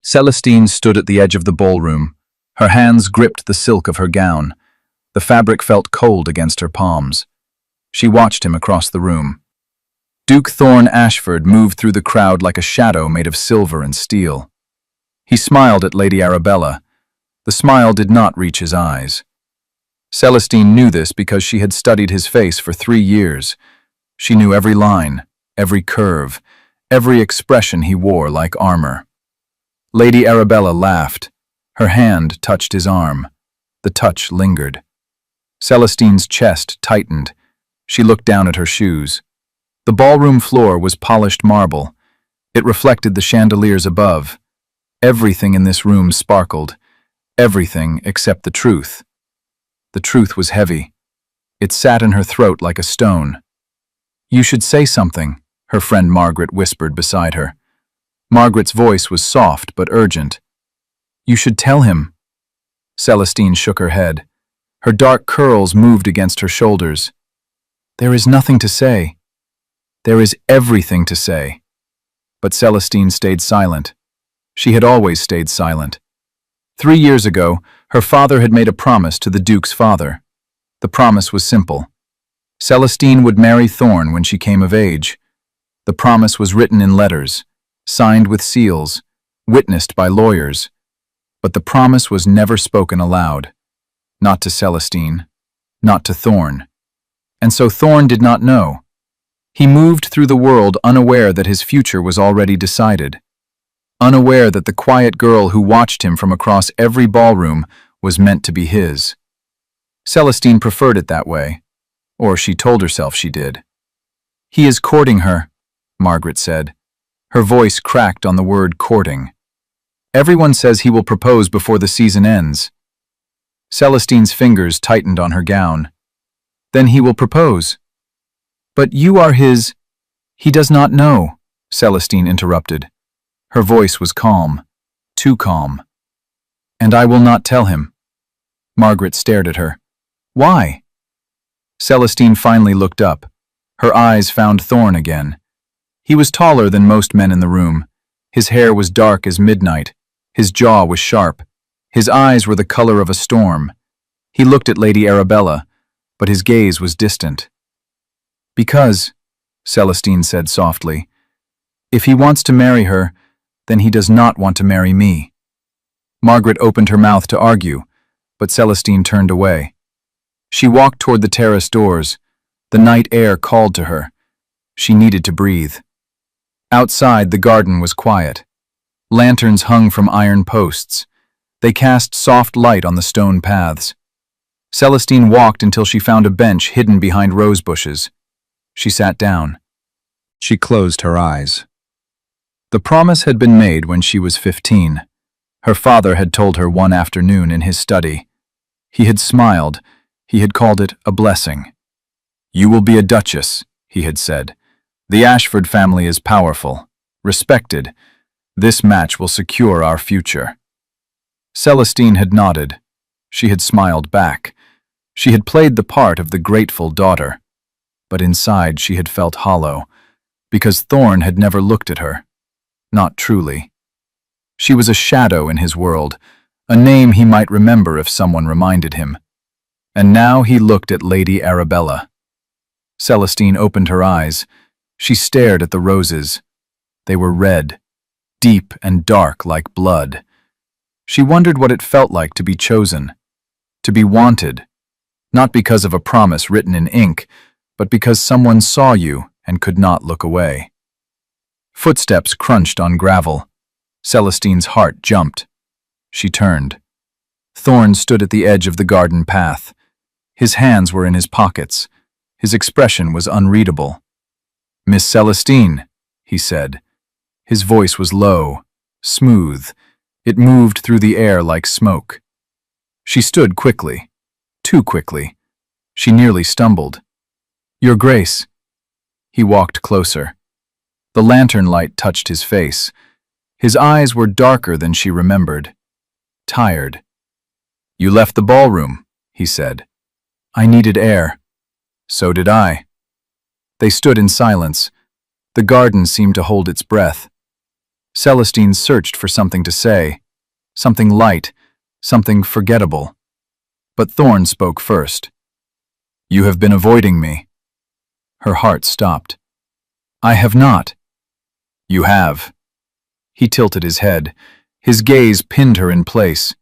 Celestine stood at the edge of the ballroom. Her hands gripped the silk of her gown. The fabric felt cold against her palms. She watched him across the room. Duke Thorne Ashford moved through the crowd like a shadow made of silver and steel. He smiled at Lady Arabella. The smile did not reach his eyes. Celestine knew this because she had studied his face for 3 years. She knew every line, every curve, every expression he wore like armor. Lady Arabella laughed. Her hand touched his arm. The touch lingered. Celestine's chest tightened. She looked down at her shoes. The ballroom floor was polished marble. It reflected the chandeliers above. Everything in this room sparkled. Everything except the truth. The truth was heavy. It sat in her throat like a stone. "You should say something," her friend Margaret whispered beside her. Margaret's voice was soft but urgent. "You should tell him." Celestine shook her head. Her dark curls moved against her shoulders. "There is nothing to say." "There is everything to say." But Celestine stayed silent. She had always stayed silent. 3 years ago, her father had made a promise to the Duke's father. The promise was simple. Celestine would marry Thorne when she came of age. The promise was written in letters, signed with seals, witnessed by lawyers. But the promise was never spoken aloud. Not to Celestine, not to Thorne. And so Thorne did not know. He moved through the world unaware that his future was already decided. Unaware that the quiet girl who watched him from across every ballroom was meant to be his. Celestine preferred it that way, or she told herself she did. "He is courting her," Margaret said. Her voice cracked on the word courting. "Everyone says he will propose before the season ends." Celestine's fingers tightened on her gown. "Then he will propose." "But you are his—" "He does not know," Celestine interrupted. Her voice was calm, too calm. "And I will not tell him." Margaret stared at her. "Why?" Celestine finally looked up. Her eyes found Thorne again. He was taller than most men in the room. His hair was dark as midnight. His jaw was sharp. His eyes were the color of a storm. He looked at Lady Arabella, but his gaze was distant. "Because," Celestine said softly, "if he wants to marry her, then he does not want to marry me." Margaret opened her mouth to argue, but Celestine turned away. She walked toward the terrace doors. The night air called to her. She needed to breathe. Outside, the garden was quiet. Lanterns hung from iron posts. They cast soft light on the stone paths. Celestine walked until she found a bench hidden behind rose bushes. She sat down. She closed her eyes. The promise had been made when she was 15. Her father had told her one afternoon in his study. He had smiled. He had called it a blessing. "You will be a duchess," he had said. "The Ashford family is powerful, respected. This match will secure our future." Celestine had nodded. She had smiled back. She had played the part of the grateful daughter. But inside she had felt hollow, because Thorne had never looked at her. Not truly. She was a shadow in his world, a name he might remember if someone reminded him. And now he looked at Lady Arabella. Celestine opened her eyes. She stared at the roses. They were red, deep and dark like blood. She wondered what it felt like to be chosen, to be wanted, not because of a promise written in ink, but because someone saw you and could not look away. Footsteps crunched on gravel. Celestine's heart jumped. She turned. Thorne stood at the edge of the garden path. His hands were in his pockets. His expression was unreadable. "Miss Celestine," he said. His voice was low, smooth. It moved through the air like smoke. She stood quickly, too quickly. She nearly stumbled. "Your Grace." He walked closer. The lantern light touched his face. His eyes were darker than she remembered. Tired. "You left the ballroom," he said. "I needed air." "So did I." They stood in silence. The garden seemed to hold its breath. Celestine searched for something to say, something light, something forgettable. But Thorn spoke first. "You have been avoiding me." Her heart stopped. "I have not." "You have." He tilted his head. His gaze pinned her in place.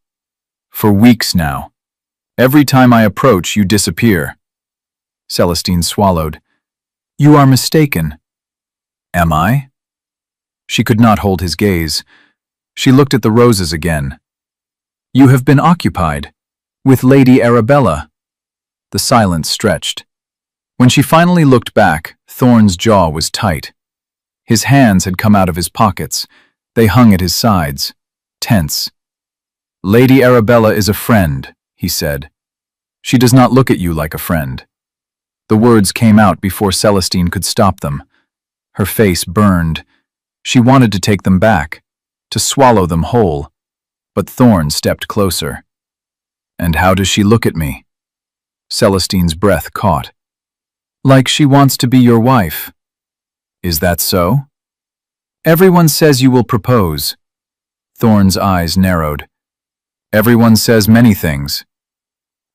"For weeks now. Every time I approach, you disappear." Celestine swallowed. "You are mistaken." "Am I?" She could not hold his gaze. She looked at the roses again. "You have been occupied. With Lady Arabella." The silence stretched. When she finally looked back, Thorn's jaw was tight. His hands had come out of his pockets. They hung at his sides, tense. "Lady Arabella is a friend," he said. "She does not look at you like a friend." The words came out before Celestine could stop them. Her face burned. She wanted to take them back, to swallow them whole. But Thorn stepped closer. "And how does she look at me?" Celestine's breath caught. "Like she wants to be your wife." "Is that so?" "Everyone says you will propose." Thorn's eyes narrowed. "Everyone says many things."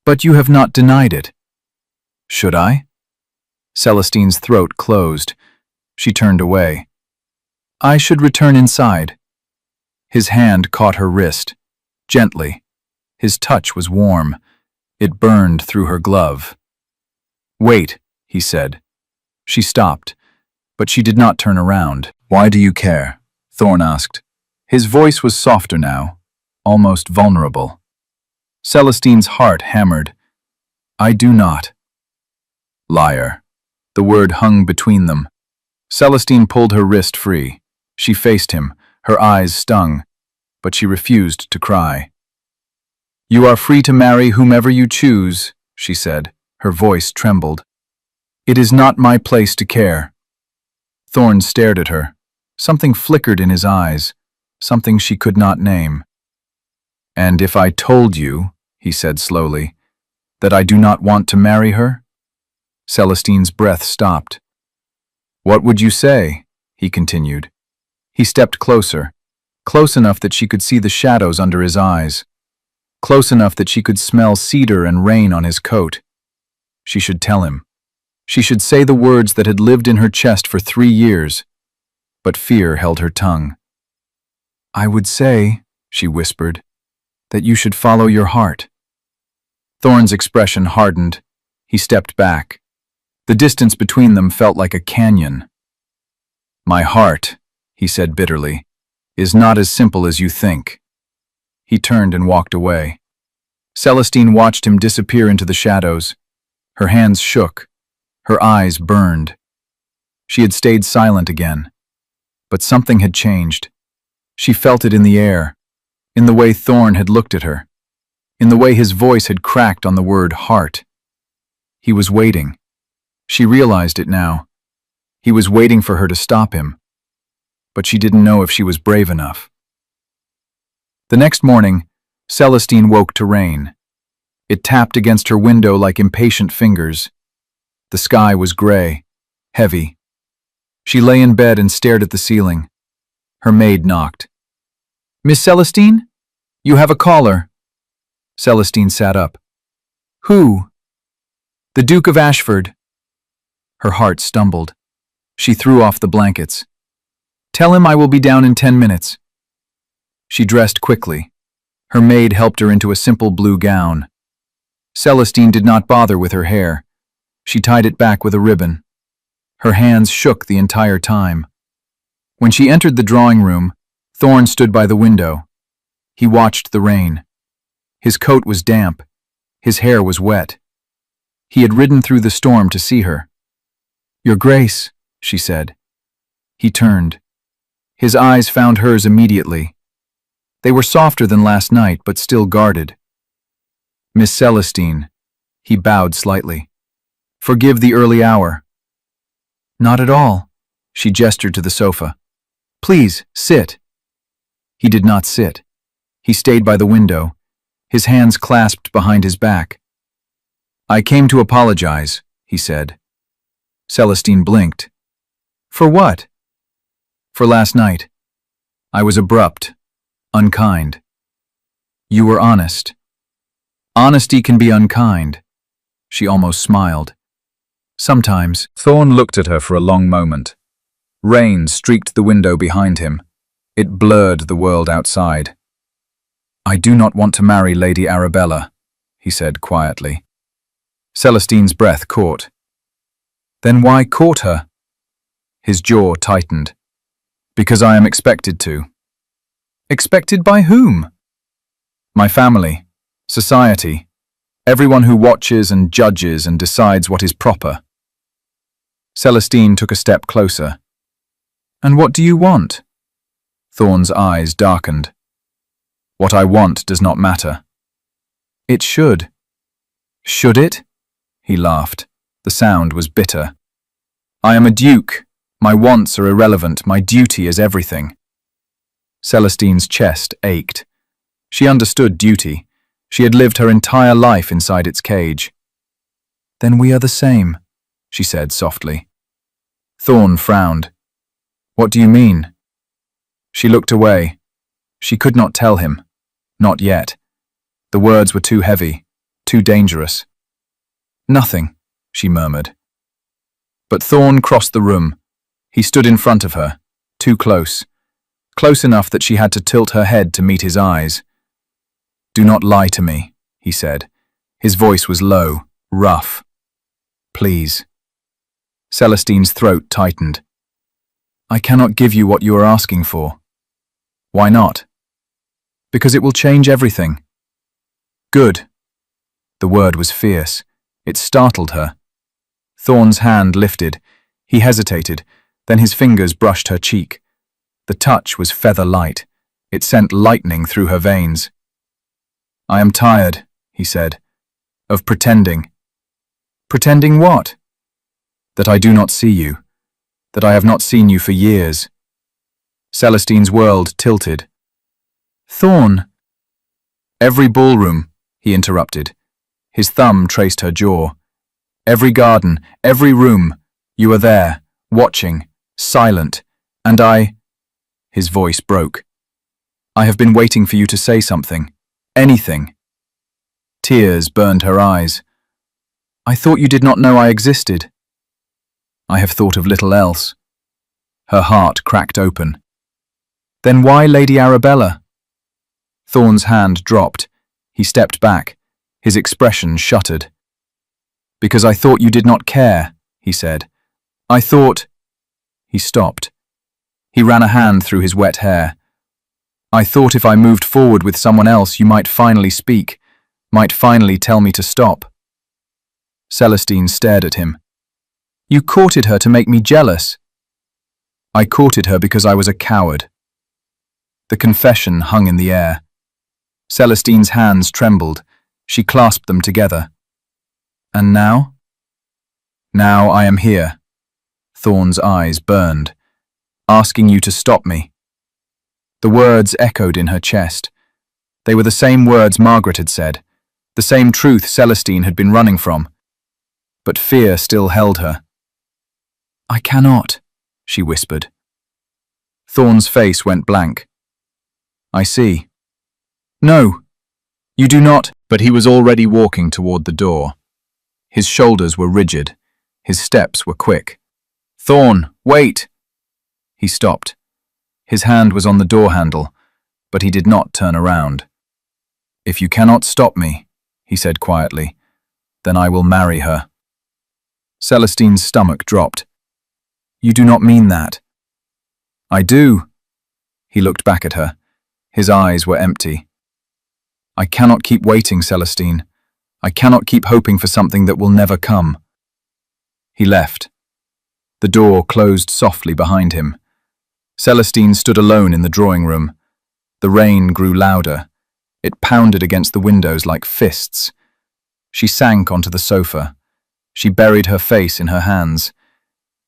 "But you have not denied it." "Should I?" Celestine's throat closed. She turned away. "I should return inside." His hand caught her wrist, gently. His touch was warm. It burned through her glove. "Wait," he said. She stopped, but she did not turn around. "Why do you care?" Thorn asked. His voice was softer now, almost vulnerable. Celestine's heart hammered. "I do not." "Liar." The word hung between them. Celestine pulled her wrist free. She faced him, her eyes stung, but she refused to cry. "You are free to marry whomever you choose," she said. Her voice trembled. "It is not my place to care." Thorn stared at her. Something flickered in his eyes, something she could not name. "And if I told you," he said slowly, "that I do not want to marry her?" Celestine's breath stopped. "What would you say?" he continued. He stepped closer, close enough that she could see the shadows under his eyes, close enough that she could smell cedar and rain on his coat. She should tell him. She should say the words that had lived in her chest for 3 years, but fear held her tongue. "I would say," she whispered, "that you should follow your heart." Thorn's expression hardened. He stepped back. The distance between them felt like a canyon. "My heart," he said bitterly, "is not as simple as you think." He turned and walked away. Celestine watched him disappear into the shadows. Her hands shook. Her eyes burned. She had stayed silent again. But something had changed. She felt it in the air, in the way Thorn had looked at her, in the way his voice had cracked on the word heart. He was waiting. She realized it now. He was waiting for her to stop him. But she didn't know if she was brave enough. The next morning, Celestine woke to rain. It tapped against her window like impatient fingers. The sky was gray, heavy. She lay in bed and stared at the ceiling. Her maid knocked. "Miss Celestine? You have a caller." Celestine sat up. "Who?" "The Duke of Ashford." Her heart stumbled. She threw off the blankets. "Tell him I will be down in 10 minutes." She dressed quickly. Her maid helped her into a simple blue gown. Celestine did not bother with her hair. She tied it back with a ribbon. Her hands shook the entire time. When she entered the drawing room, Thorn stood by the window. He watched the rain. His coat was damp. His hair was wet. He had ridden through the storm to see her. "Your Grace," she said. He turned. His eyes found hers immediately. They were softer than last night, but still guarded. "Miss Celestine," he bowed slightly. "Forgive the early hour." "Not at all," she gestured to the sofa. "Please, sit." He did not sit. He stayed by the window, his hands clasped behind his back. "I came to apologize," he said. Celestine blinked. "For what?" "For last night." I was abrupt, unkind. You were honest. Honesty can be unkind. She almost smiled. Sometimes. Thorn looked at her for a long moment. Rain streaked the window behind him. It blurred the world outside. I do not want to marry Lady Arabella, he said quietly. Celestine's breath caught. Then why court her? His jaw tightened. Because I am expected to. Expected by whom? My family, society, everyone who watches and judges and decides what is proper. Celestine took a step closer. And what do you want? Thorn's eyes darkened. What I want does not matter. It should. Should it? He laughed. The sound was bitter. I am a duke. My wants are irrelevant. My duty is everything. Celestine's chest ached. She understood duty. She had lived her entire life inside its cage. Then we are the same, she said softly. Thorn frowned. What do you mean? She looked away. She could not tell him. Not yet. The words were too heavy, too dangerous. Nothing, she murmured. But Thorn crossed the room. He stood in front of her, too close. Close enough that she had to tilt her head to meet his eyes. Do not lie to me, he said. His voice was low, rough. Please. Celestine's throat tightened. I cannot give you what you are asking for. Why not? Because it will change everything. Good. The word was fierce. It startled her. Thorn's hand lifted. He hesitated, then his fingers brushed her cheek. The touch was feather light. It sent lightning through her veins. I am tired, he said, of pretending. Pretending what? That I do not see you. That I have not seen you for years. Celestine's world tilted. Thorn. Every ballroom, he interrupted. His thumb traced her jaw. Every garden, every room, you are there, watching, silent, and I... His voice broke. I have been waiting for you to say something. Anything. Tears burned her eyes. I thought you did not know I existed. I have thought of little else. Her heart cracked open. Then why Lady Arabella? Thorn's hand dropped. He stepped back. His expression shuttered. Because I thought you did not care, he said. I thought... He stopped. He ran a hand through his wet hair. I thought if I moved forward with someone else, you might finally speak, might finally tell me to stop. Celestine stared at him. You courted her to make me jealous. I courted her because I was a coward. The confession hung in the air. Celestine's hands trembled. She clasped them together. And now? Now I am here. Thorn's eyes burned. Asking you to stop me. The words echoed in her chest. They were the same words Margaret had said, the same truth Celestine had been running from. But fear still held her. I cannot, she whispered. Thorn's face went blank. I see. No, you do not. But he was already walking toward the door. His shoulders were rigid. His steps were quick. Thorn, wait! He stopped. His hand was on the door handle, but he did not turn around. If you cannot stop me, he said quietly, then I will marry her. Celestine's stomach dropped. You do not mean that. I do. He looked back at her. His eyes were empty. I cannot keep waiting, Celestine. I cannot keep hoping for something that will never come. He left. The door closed softly behind him. Celestine stood alone in the drawing room. The rain grew louder. It pounded against the windows like fists. She sank onto the sofa. She buried her face in her hands.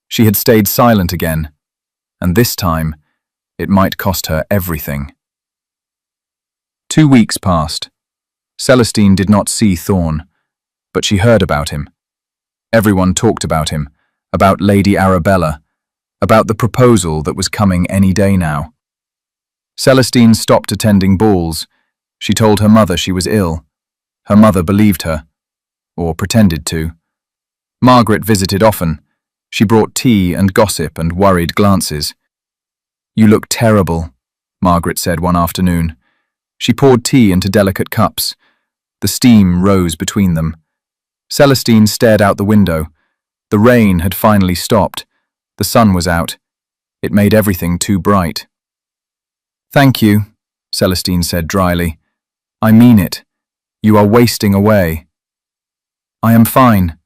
She had stayed silent again, and this time, it might cost her everything. 2 weeks passed. Celestine did not see Thorn, but she heard about him. Everyone talked about him, about Lady Arabella, about the proposal that was coming any day now. Celestine stopped attending balls. She told her mother she was ill. Her mother believed her, or pretended to. Margaret visited often. She brought tea and gossip and worried glances. "You look terrible," Margaret said one afternoon. She poured tea into delicate cups. The steam rose between them. Celestine stared out the window. The rain had finally stopped. The sun was out. It made everything too bright. "Thank you," Celestine said dryly. "I mean it. You are wasting away." "I am fine."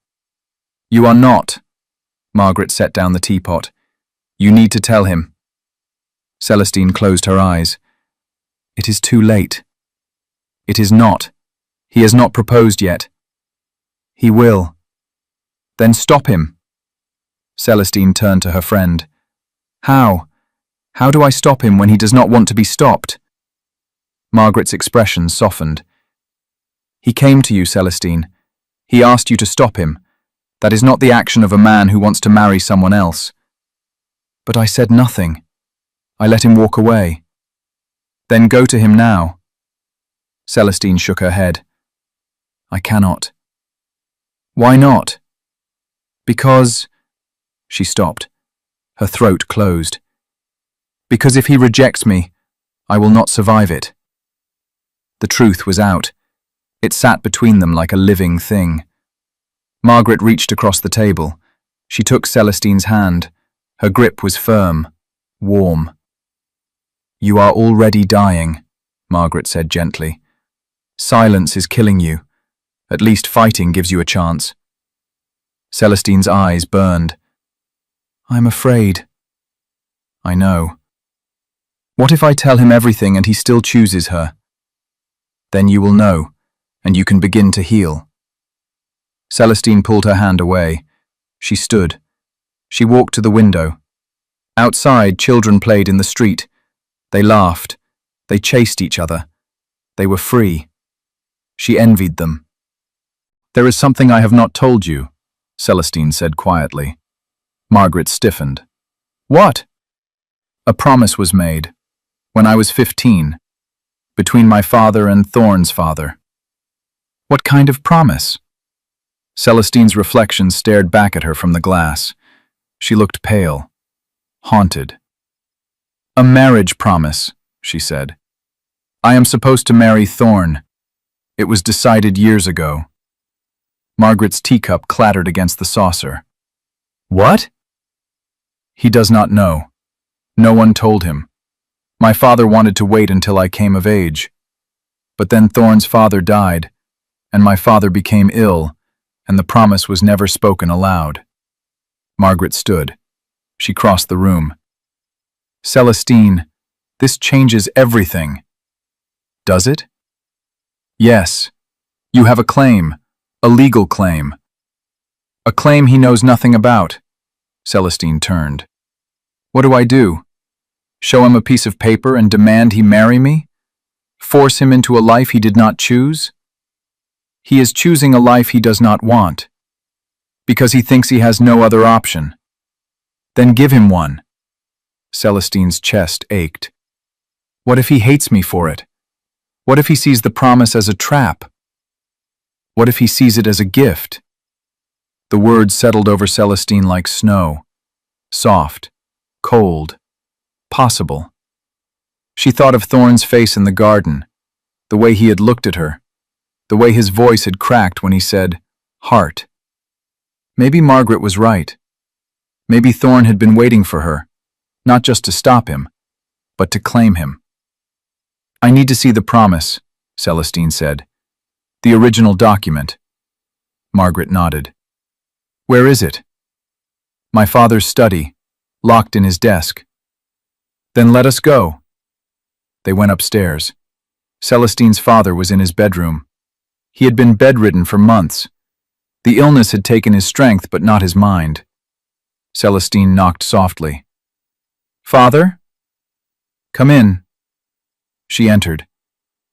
"You are not." Margaret set down the teapot. "You need to tell him." Celestine closed her eyes. "It is too late." "It is not. He has not proposed yet." "He will." "Then stop him." Celestine turned to her friend. "How? How do I stop him when he does not want to be stopped?" Margaret's expression softened. "He came to you, Celestine. He asked you to stop him. That is not the action of a man who wants to marry someone else." "But I said nothing. I let him walk away." "Then go to him now." Celestine shook her head. "I cannot." "Why not?" "Because—" She stopped. Her throat closed. "Because if he rejects me, I will not survive it." The truth was out. It sat between them like a living thing. Margaret reached across the table. She took Celestine's hand. Her grip was firm, warm. "You are already dying," Margaret said gently. "Silence is killing you. At least fighting gives you a chance." Celestine's eyes burned. "I'm afraid." "I know." "What if I tell him everything and he still chooses her?" "Then you will know, and you can begin to heal." Celestine pulled her hand away. She stood. She walked to the window. Outside, children played in the street. They laughed. They chased each other. They were free. She envied them. "There is something I have not told you," Celestine said quietly. Margaret stiffened. "What?" "A promise was made, when I was 15, between my father and Thorn's father." "What kind of promise?" Celestine's reflection stared back at her from the glass. She looked pale, haunted. "A marriage promise," she said. "I am supposed to marry Thorn. It was decided years ago." Margaret's teacup clattered against the saucer. "What?" "He does not know. No one told him. My father wanted to wait until I came of age. But then Thorn's father died, and my father became ill, and the promise was never spoken aloud." Margaret stood. She crossed the room. "Celestine, this changes everything." "Does it?" "Yes. You have a claim, a legal claim." "A claim he knows nothing about." Celestine turned. "What do I do? Show him a piece of paper and demand he marry me? Force him into a life he did not choose? He is choosing a life he does not want, because he thinks he has no other option. Then give him one." Celestine's chest ached. "What if he hates me for it? What if he sees the promise as a trap? What if he sees it as a gift?" The words settled over Celestine like snow. Soft, cold, possible. She thought of Thorn's face in the garden, the way he had looked at her, the way his voice had cracked when he said, "Heart." Maybe Margaret was right. Maybe Thorn had been waiting for her, not just to stop him, but to claim him. "I need to see the promise," Celestine said. "The original document." Margaret nodded. "Where is it?" "My father's study, locked in his desk." "Then let us go." They went upstairs. Celestine's father was in his bedroom. He had been bedridden for months. The illness had taken his strength but not his mind. Celestine knocked softly. "Father?" "Come in." She entered.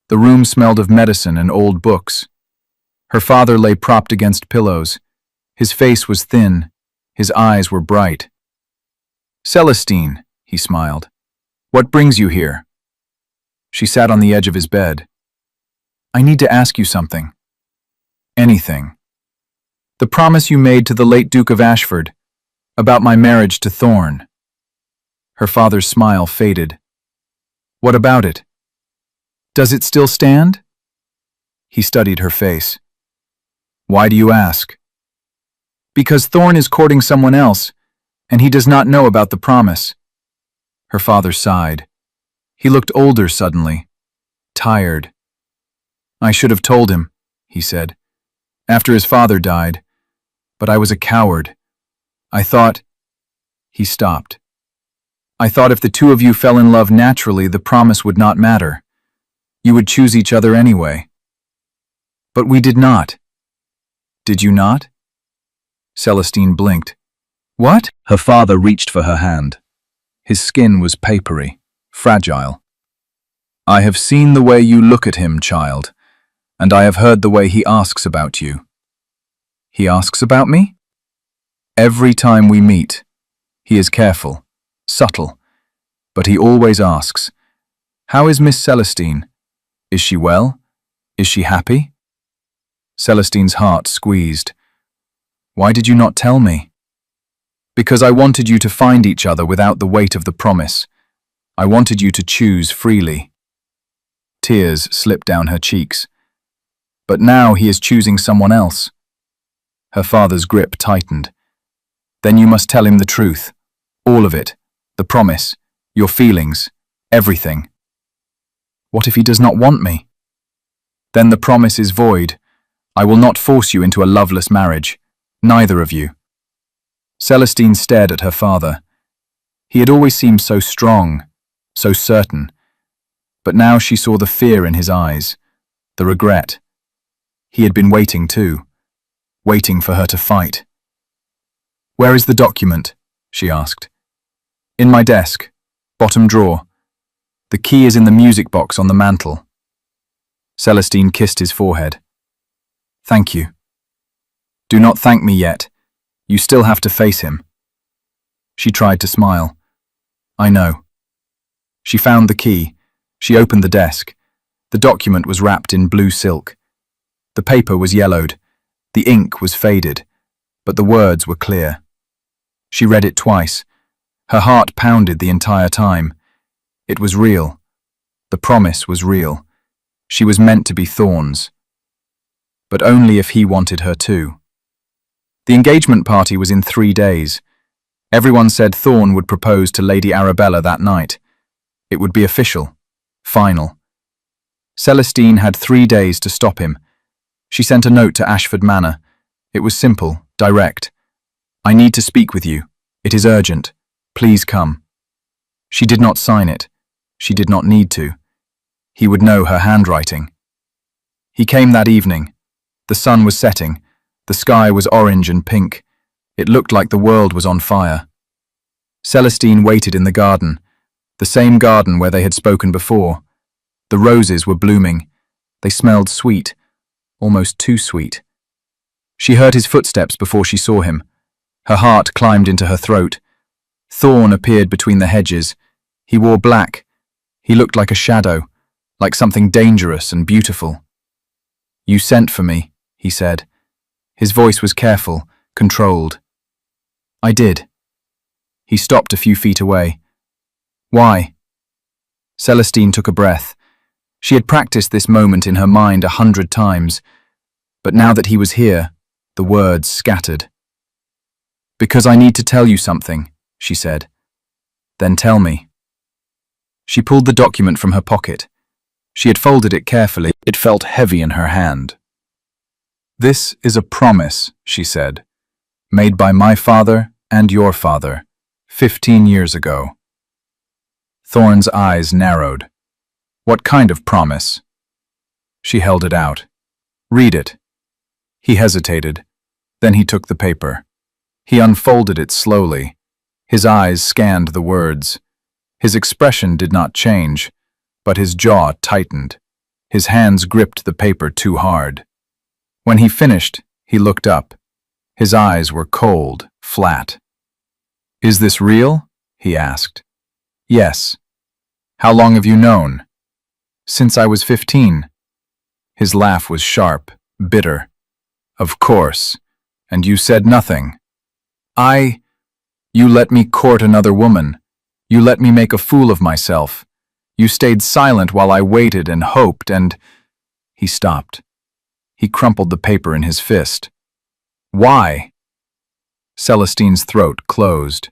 The room smelled of medicine and old books. Her father lay propped against pillows. His face was thin. His eyes were bright. "Celestine," he smiled. "What brings you here?" She sat on the edge of his bed. I need to ask you something. Anything. The promise you made to the late Duke of Ashford about my marriage to Thorn. Her father's smile faded. What about it? Does it still stand? He studied her face. Why do you ask? Because Thorn is courting someone else, and he does not know about the promise. Her father sighed. He looked older suddenly, tired. I should have told him, he said, after his father died, but I was a coward. I thought... He stopped. I thought if the two of you fell in love naturally, the promise would not matter. You would choose each other anyway. But we did not. Did you not? Celestine blinked. What? Her father reached for her hand. His skin was papery, fragile. I have seen the way you look at him, child, and I have heard the way he asks about you. He asks about me? Every time we meet, he is careful, subtle, but he always asks, how is Miss Celestine? Is she well? Is she happy? Celestine's heart squeezed. Why did you not tell me? Because I wanted you to find each other without the weight of the promise. I wanted you to choose freely. Tears slipped down her cheeks. But now he is choosing someone else. Her father's grip tightened. Then you must tell him the truth. All of it. The promise. Your feelings. Everything. What if he does not want me? Then the promise is void. I will not force you into a loveless marriage. Neither of you. Celestine stared at her father. He had always seemed so strong, so certain. But now she saw the fear in his eyes, the regret. He had been waiting too, waiting for her to fight. Where is the document? She asked. In my desk, bottom drawer. The key is in the music box on the mantel. Celestine kissed his forehead. Thank you. Do not thank me yet. You still have to face him. She tried to smile. I know. She found the key. She opened the desk. The document was wrapped in blue silk. The paper was yellowed. The ink was faded, but the words were clear. She read it twice. Her heart pounded the entire time. It was real. The promise was real. She was meant to be Thorn's. But only if he wanted her too. The engagement party was in 3 days. Everyone said Thorn would propose to Lady Arabella that night. It would be official, final. Celestine had 3 days to stop him. She sent a note to Ashford Manor. It was simple, direct. I need to speak with you. It is urgent. Please come. She did not sign it. She did not need to. He would know her handwriting. He came that evening. The sun was setting. The sky was orange and pink. It looked like the world was on fire. Celestine waited in the garden, the same garden where they had spoken before. The roses were blooming. They smelled sweet, almost too sweet. She heard his footsteps before she saw him. Her heart climbed into her throat. Thorn appeared between the hedges. He wore black. He looked like a shadow, like something dangerous and beautiful. You sent for me, he said. His voice was careful, controlled. I did. He stopped a few feet away. Why? Celestine took a breath. She had practiced this moment in her mind 100 times, but now that he was here, the words scattered. Because I need to tell you something, she said. Then tell me. She pulled the document from her pocket. She had folded it carefully. It felt heavy in her hand. This is a promise, she said, made by my father and your father, 15 years ago. Thorn's eyes narrowed. What kind of promise? She held it out. Read it. He hesitated. Then he took the paper. He unfolded it slowly. His eyes scanned the words. His expression did not change, but his jaw tightened. His hands gripped the paper too hard. When he finished, he looked up. His eyes were cold, flat. Is this real? He asked. Yes. How long have you known? Since I was 15. His laugh was sharp, bitter. Of course. And you said nothing. You let me court another woman. You let me make a fool of myself. You stayed silent while I waited and hoped and... He stopped. He crumpled the paper in his fist. Why? Celestine's throat closed.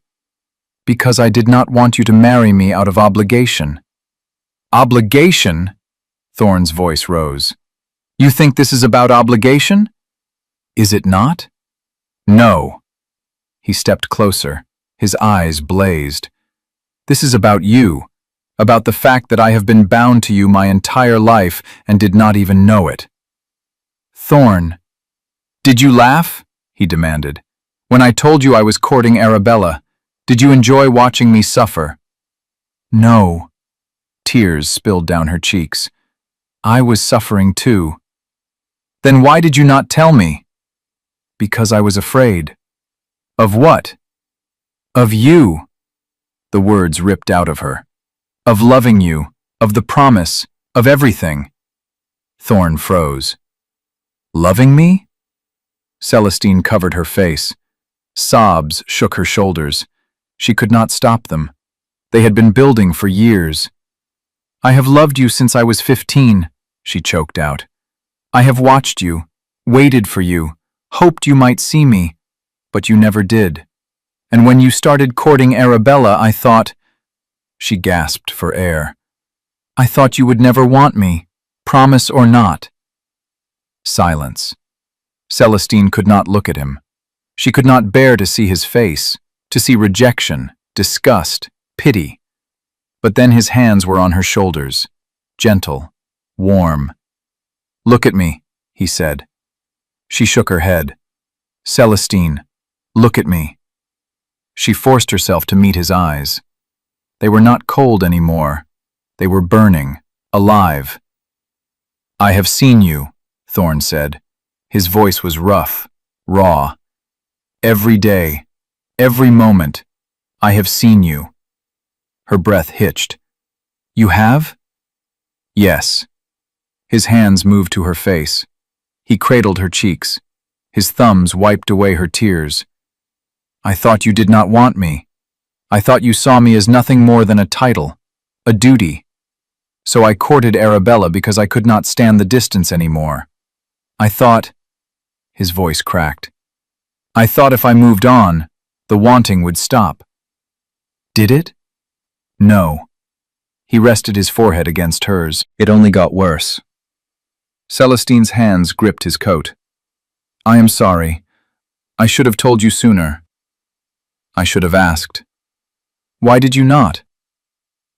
Because I did not want you to marry me out of obligation. Obligation? Thorne's voice rose. You think this is about obligation? Is it not? No. He stepped closer. His eyes blazed. This is about you, about the fact that I have been bound to you my entire life and did not even know it. Thorne. Did you laugh? He demanded. When I told you I was courting Arabella, did you enjoy watching me suffer? No. Tears spilled down her cheeks. I was suffering too. Then why did you not tell me? Because I was afraid. Of what? Of you. The words ripped out of her. Of loving you, of the promise, of everything. Thorne froze. Loving me? Celestine covered her face. Sobs shook her shoulders. She could not stop them. They had been building for years. I have loved you since I was 15, she choked out. I have watched you, waited for you, hoped you might see me, but you never did. And when you started courting Arabella, I thought... She gasped for air. I thought you would never want me, promise or not. Silence. Celestine could not look at him. She could not bear to see his face, to see rejection, disgust, pity. But then his hands were on her shoulders, gentle, warm. Look at me, he said. She shook her head. Celestine, look at me. She forced herself to meet his eyes. They were not cold anymore. They were burning, alive. I have seen you, Thorne said. His voice was rough, raw. Every day, every moment, I have seen you. Her breath hitched. You have? Yes. His hands moved to her face. He cradled her cheeks. His thumbs wiped away her tears. I thought you did not want me. I thought you saw me as nothing more than a title, a duty. So I courted Arabella because I could not stand the distance anymore. I thought... His voice cracked. I thought if I moved on, the wanting would stop. Did it? No. He rested his forehead against hers. It only got worse. Celestine's hands gripped his coat. I am sorry. I should have told you sooner. I should have asked. Why did you not?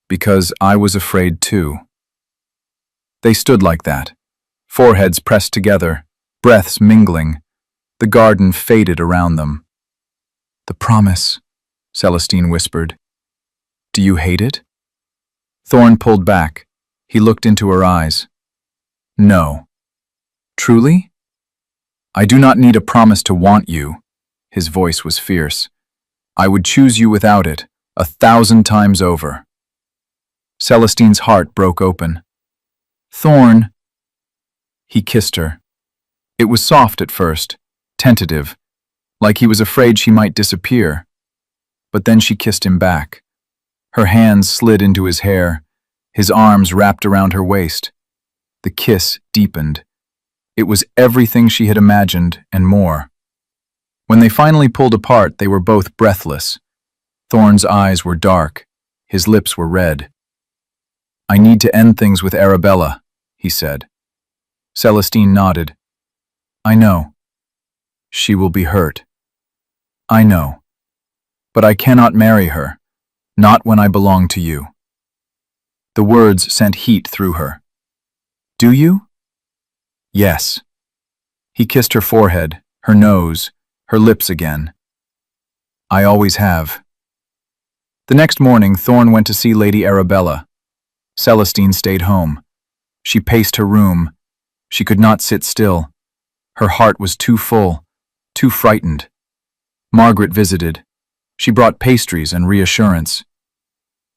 Because I was afraid too. They stood like that, foreheads pressed together, breaths mingling. The garden faded around them. The promise, Celestine whispered. Do you hate it? Thorne pulled back. He looked into her eyes. No. Truly? I do not need a promise to want you. His voice was fierce. I would choose you without it, 1,000 times over. Celestine's heart broke open. Thorne. He kissed her. It was soft at first, tentative, like he was afraid she might disappear. But then she kissed him back. Her hands slid into his hair, his arms wrapped around her waist. The kiss deepened. It was everything she had imagined and more. When they finally pulled apart, they were both breathless. Thorne's eyes were dark. His lips were red. I need to end things with Arabella, he said. Celestine nodded. I know. She will be hurt. I know. But I cannot marry her, not when I belong to you. The words sent heat through her. Do you? Yes. He kissed her forehead, her nose, her lips again. I always have. The next morning, Thorne went to see Lady Arabella. Celestine stayed home. She paced her room. She could not sit still. Her heart was too full, too frightened. Margaret visited. She brought pastries and reassurance.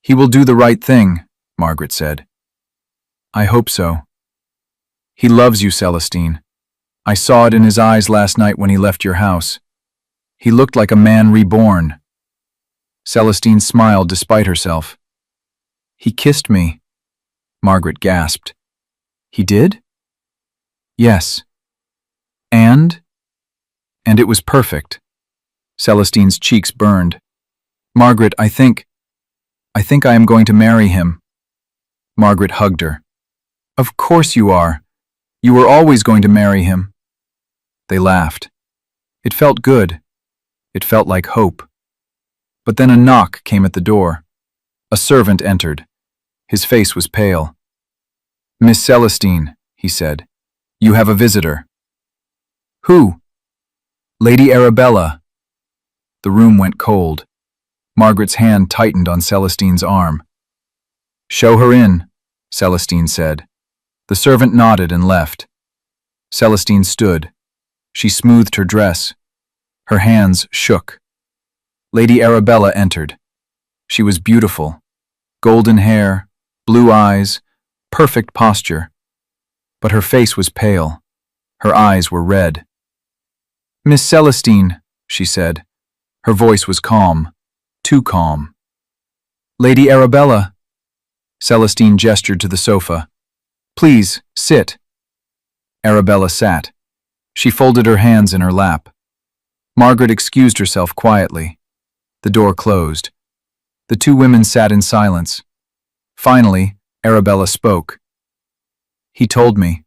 He will do the right thing, Margaret said. I hope so. He loves you, Celestine. I saw it in his eyes last night when he left your house. He looked like a man reborn. Celestine smiled despite herself. He kissed me, Margaret gasped. He did? Yes. And? And it was perfect. Celestine's cheeks burned. Margaret, I think I am going to marry him. Margaret hugged her. Of course you are. You were always going to marry him. They laughed. It felt good. It felt like hope. But then a knock came at the door. A servant entered. His face was pale. Miss Celestine, he said, you have a visitor. Who? Lady Arabella. The room went cold. Margaret's hand tightened on Celestine's arm. Show her in, Celestine said. The servant nodded and left. Celestine stood. She smoothed her dress. Her hands shook. Lady Arabella entered. She was beautiful. Golden hair, blue eyes, perfect posture. But her face was pale. Her eyes were red. Miss Celestine, she said. Her voice was calm, too calm. Lady Arabella. Celestine gestured to the sofa. Please, sit. Arabella sat. She folded her hands in her lap. Margaret excused herself quietly. The door closed. The two women sat in silence. Finally, Arabella spoke. He told me.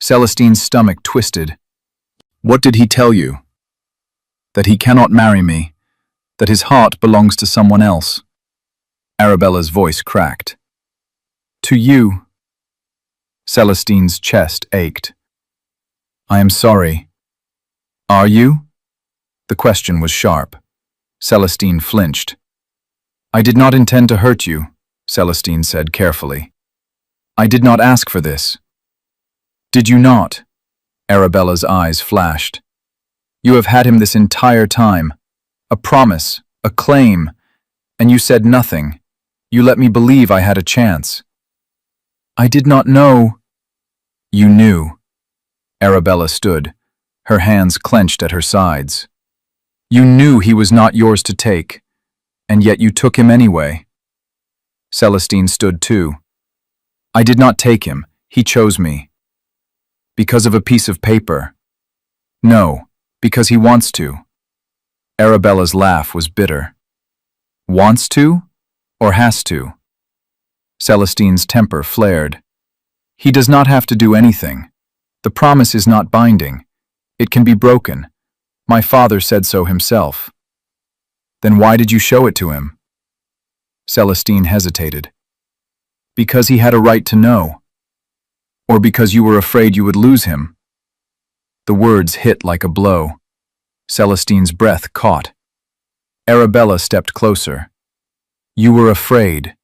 Celestine's stomach twisted. What did he tell you? That he cannot marry me, that his heart belongs to someone else. Arabella's voice cracked. To you. Celestine's chest ached. I am sorry. Are you? The question was sharp. Celestine flinched. I did not intend to hurt you, Celestine said carefully. I did not ask for this. Did you not? Arabella's eyes flashed. You have had him this entire time. A promise, a claim, and you said nothing. You let me believe I had a chance. I did not know. You knew. Arabella stood, her hands clenched at her sides. You knew he was not yours to take, and yet you took him anyway. Celestine stood too. I did not take him. He chose me. Because of a piece of paper. No, because he wants to. Arabella's laugh was bitter. Wants to, or has to? Celestine's temper flared. He does not have to do anything. The promise is not binding. It can be broken. My father said so himself. Then why did you show it to him? Celestine hesitated. Because he had a right to know. Or because you were afraid you would lose him. The words hit like a blow. Celestine's breath caught. Arabella stepped closer. You were afraid.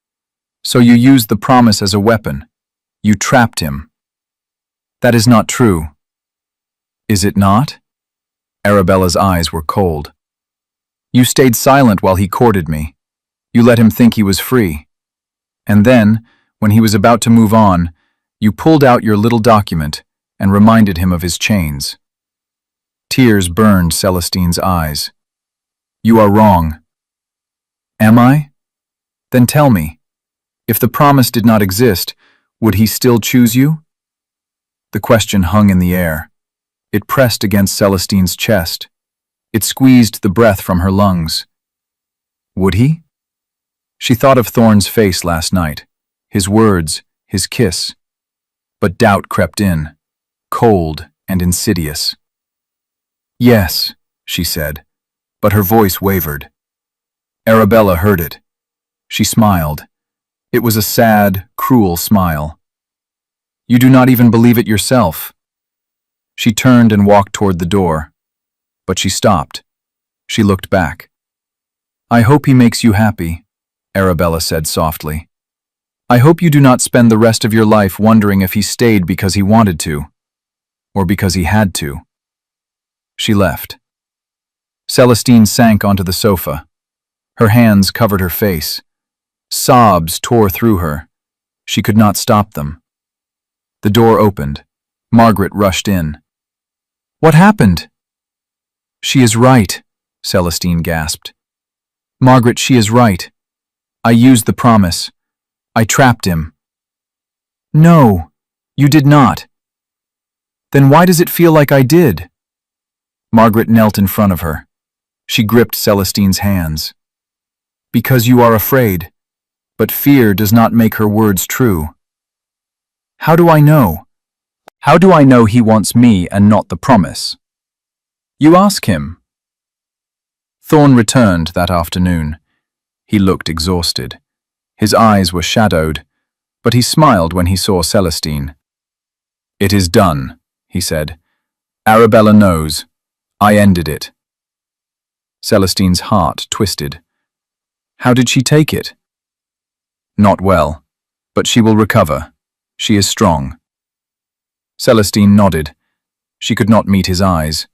So you used the promise as a weapon. You trapped him. That is not true. Is it not? Arabella's eyes were cold. You stayed silent while he courted me. You let him think he was free. And then, when he was about to move on, you pulled out your little document and reminded him of his chains. Tears burned Celestine's eyes. You are wrong. Am I? Then tell me. If the promise did not exist, would he still choose you? The question hung in the air. It pressed against Celestine's chest. It squeezed the breath from her lungs. Would he? She thought of Thorne's face last night, his words, his kiss. But doubt crept in, cold and insidious. Yes, she said, but her voice wavered. Arabella heard it. She smiled. It was a sad, cruel smile. You do not even believe it yourself. She turned and walked toward the door. But she stopped. She looked back. I hope he makes you happy, Arabella said softly. I hope you do not spend the rest of your life wondering if he stayed because he wanted to, or because he had to. She left. Celestine sank onto the sofa. Her hands covered her face. Sobs tore through her. She could not stop them. The door opened. Margaret rushed in. "What happened?" "She is right," Celestine gasped. "Margaret, she is right. I used the promise. I trapped him." "No, you did not." "Then why does it feel like I did?" Margaret knelt in front of her. She gripped Celestine's hands. "Because you are afraid, but fear does not make her words true." "How do I know?" "How do I know he wants me and not the promise?" "You ask him." Thorn returned that afternoon. He looked exhausted. His eyes were shadowed, but he smiled when he saw Celestine. "It is done," he said. "Arabella knows. I ended it." Celestine's heart twisted. How did she take it? "Not well, but she will recover. She is strong." Celestine nodded. She could not meet his eyes.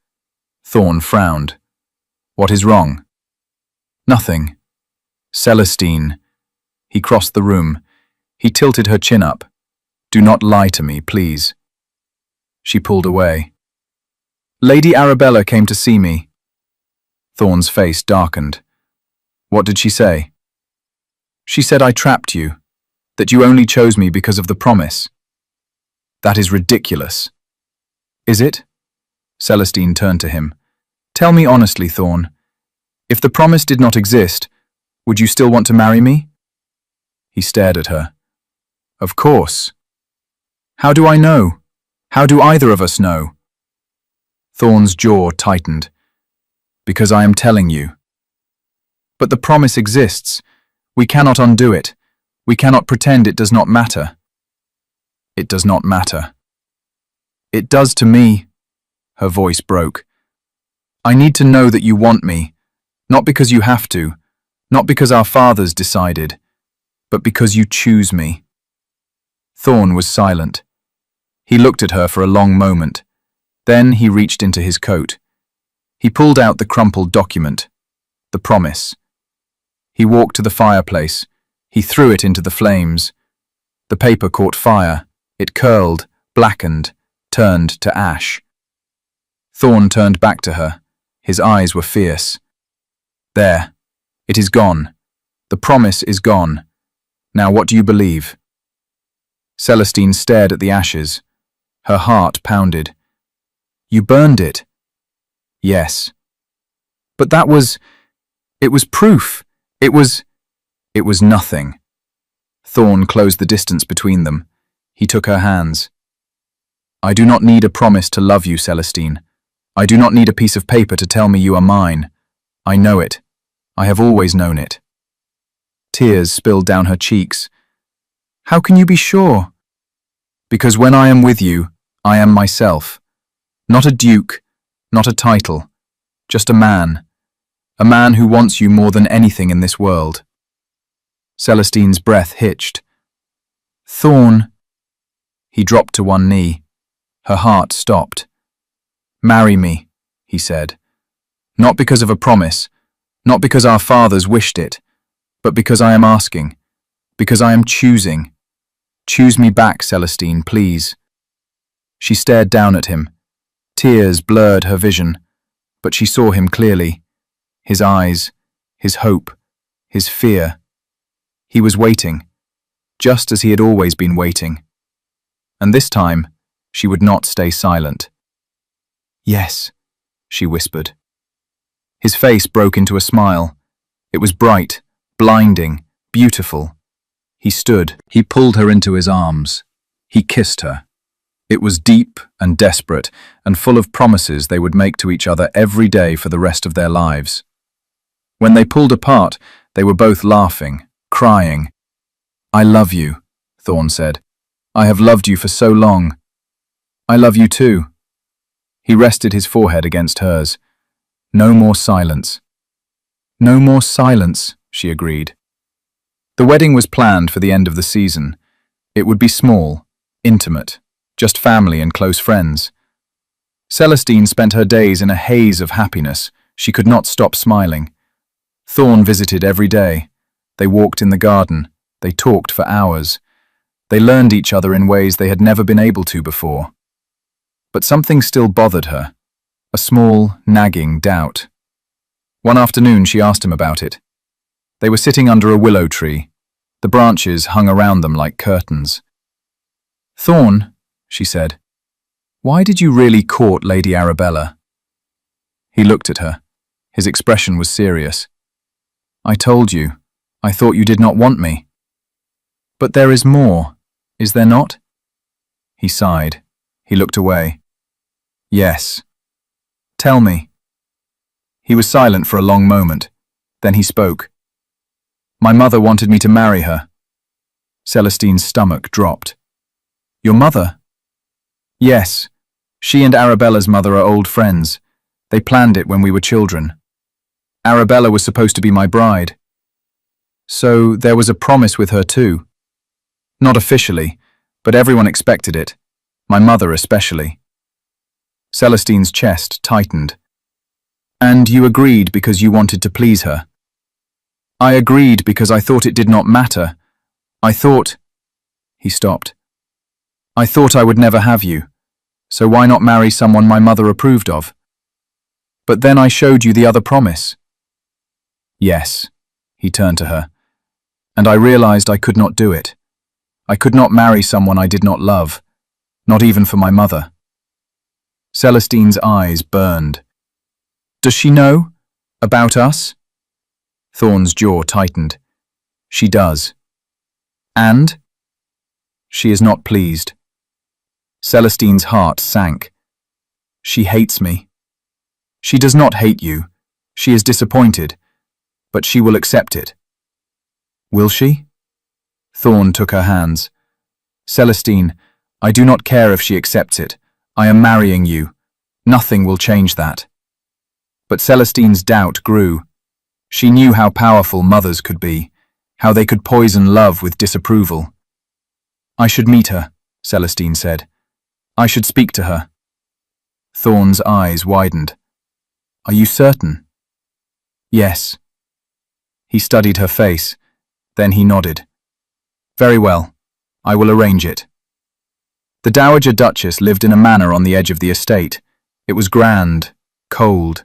Thorn frowned. "What is wrong?" "Nothing." "Celestine." He crossed the room. He tilted her chin up. "Do not lie to me, please." She pulled away. "Lady Arabella came to see me." Thorn's face darkened. "What did she say?" "She said I trapped you, that you only chose me because of the promise." "That is ridiculous." "Is it?" Celestine turned to him. "Tell me honestly, Thorn. If the promise did not exist, would you still want to marry me?" He stared at her. "Of course." "How do I know? How do either of us know?" Thorn's jaw tightened. "Because I am telling you." "But the promise exists. We cannot undo it. We cannot pretend it does not matter." "It does not matter." "It does to me." Her voice broke. "I need to know that you want me, not because you have to, not because our fathers decided, but because you choose me." Thorn was silent. He looked at her for a long moment. Then he reached into his coat. He pulled out the crumpled document, the promise. He walked to the fireplace. He threw it into the flames. The paper caught fire. It curled, blackened, turned to ash. Thorn turned back to her. His eyes were fierce. "There. It is gone. The promise is gone. Now what do you believe?" Celestine stared at the ashes. Her heart pounded. "You burned it." "Yes." "But that was... it was proof. It was nothing." Thorn closed the distance between them. He took her hands. "I do not need a promise to love you, Celestine. I do not need a piece of paper to tell me you are mine. I know it. I have always known it." Tears spilled down her cheeks. "How can you be sure?" "Because when I am with you, I am myself. Not a duke, not a title, just a man. A man who wants you more than anything in this world." Celestine's breath hitched. "Thorn." He dropped to one knee. Her heart stopped. "Marry me," he said. "Not because of a promise, not because our fathers wished it, but because I am asking, because I am choosing. Choose me back, Celestine, please." She stared down at him. Tears blurred her vision, but she saw him clearly. His eyes, his hope, his fear. He was waiting, just as he had always been waiting. And this time, she would not stay silent. "Yes," she whispered. His face broke into a smile. It was bright, blinding, beautiful. He stood. He pulled her into his arms. He kissed her. It was deep and desperate, and full of promises they would make to each other every day for the rest of their lives. When they pulled apart, they were both laughing, crying. "I love you," Thorn said. "I have loved you for so long." "I love you too." He rested his forehead against hers. "No more silence." "No more silence," she agreed. The wedding was planned for the end of the season. It would be small, intimate, just family and close friends. Celestine spent her days in a haze of happiness. She could not stop smiling. Thorn visited every day. They walked in the garden. They talked for hours. They learned each other in ways they had never been able to before. But something still bothered her, a small, nagging doubt. One afternoon she asked him about it. They were sitting under a willow tree. The branches hung around them like curtains. "Thorn," she said, "why did you really court Lady Arabella?" He looked at her. His expression was serious. "I told you. I thought you did not want me." "But there is more, is there not?" He sighed. He looked away. "Yes." "Tell me." He was silent for a long moment. Then he spoke. "My mother wanted me to marry her." Celestine's stomach dropped. "Your mother?" "Yes. She and Arabella's mother are old friends. They planned it when we were children. Arabella was supposed to be my bride. So there was a promise with her too. Not officially, but everyone expected it. My mother especially." Celestine's chest tightened. "And you agreed because you wanted to please her?" "I agreed because I thought it did not matter. I thought—" He stopped. "I thought I would never have you, so why not marry someone my mother approved of? But then I showed you the other promise." "Yes," he turned to her, "and I realized I could not do it. I could not marry someone I did not love, not even for my mother." Celestine's eyes burned. "Does she know? About us?" Thorn's jaw tightened. "She does." "And?" "She is not pleased." Celestine's heart sank. "She hates me." "She does not hate you. She is disappointed, but she will accept it." "Will she?" Thorn took her hands. "Celestine, I do not care if she accepts it. I am marrying you. Nothing will change that." But Celestine's doubt grew. She knew how powerful mothers could be, how they could poison love with disapproval. "I should meet her," Celestine said. "I should speak to her." Thorn's eyes widened. "Are you certain?" "Yes." He studied her face. Then he nodded. "Very well. I will arrange it." The Dowager Duchess lived in a manor on the edge of the estate. It was grand, cold.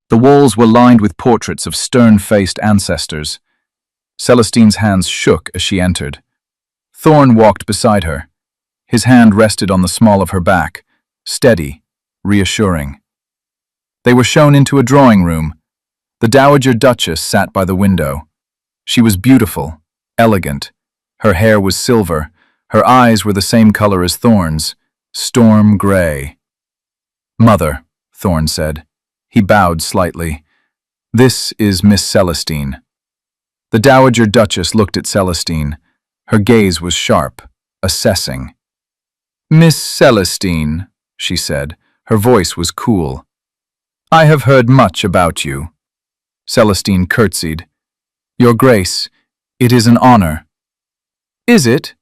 The walls were lined with portraits of stern-faced ancestors. Celestine's hands shook as she entered. Thorn walked beside her. His hand rested on the small of her back, steady, reassuring. They were shown into a drawing room. The Dowager Duchess sat by the window. She was beautiful, elegant. Her hair was silver. Her eyes were the same color as Thorn's, storm gray. "Mother," Thorn said. He bowed slightly. "This is Miss Celestine." The Dowager Duchess looked at Celestine. Her gaze was sharp, assessing. "Miss Celestine," she said. Her voice was cool. "I have heard much about you." Celestine curtsied. "Your Grace, it is an honor." "Is it?"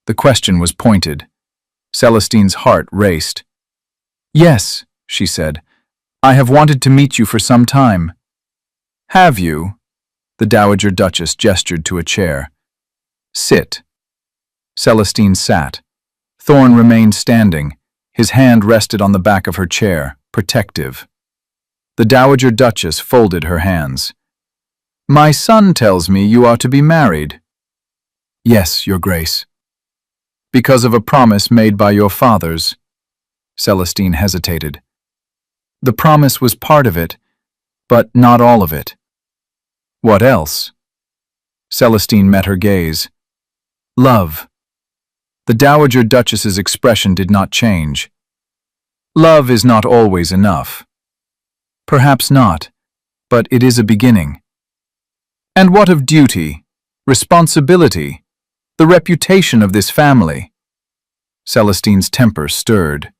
The question was pointed. Celestine's heart raced. "Yes," she said. "I have wanted to meet you for some time." "Have you?" The Dowager Duchess gestured to a chair. "Sit." Celestine sat. Thorn remained standing. His hand rested on the back of her chair, protective. The Dowager Duchess folded her hands. "My son tells me you are to be married." "Yes, Your Grace." "Because of a promise made by your fathers." Celestine hesitated. "The promise was part of it, but not all of it." "What else?" Celestine met her gaze. "Love." The Dowager Duchess's expression did not change. "Love is not always enough." "Perhaps not, but it is a beginning." "And what of duty, responsibility, the reputation of this family?" Celestine's temper stirred.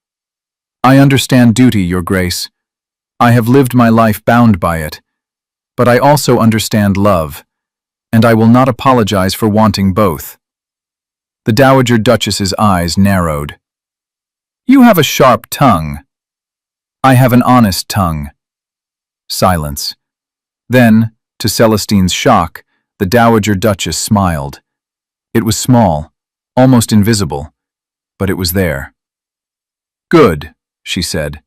"I understand duty, Your Grace. I have lived my life bound by it, but I also understand love, and I will not apologize for wanting both." The Dowager Duchess's eyes narrowed. "You have a sharp tongue." "I have an honest tongue." Silence. Then, to Celestine's shock, the Dowager Duchess smiled. It was small, almost invisible, but it was there. "Good," she said.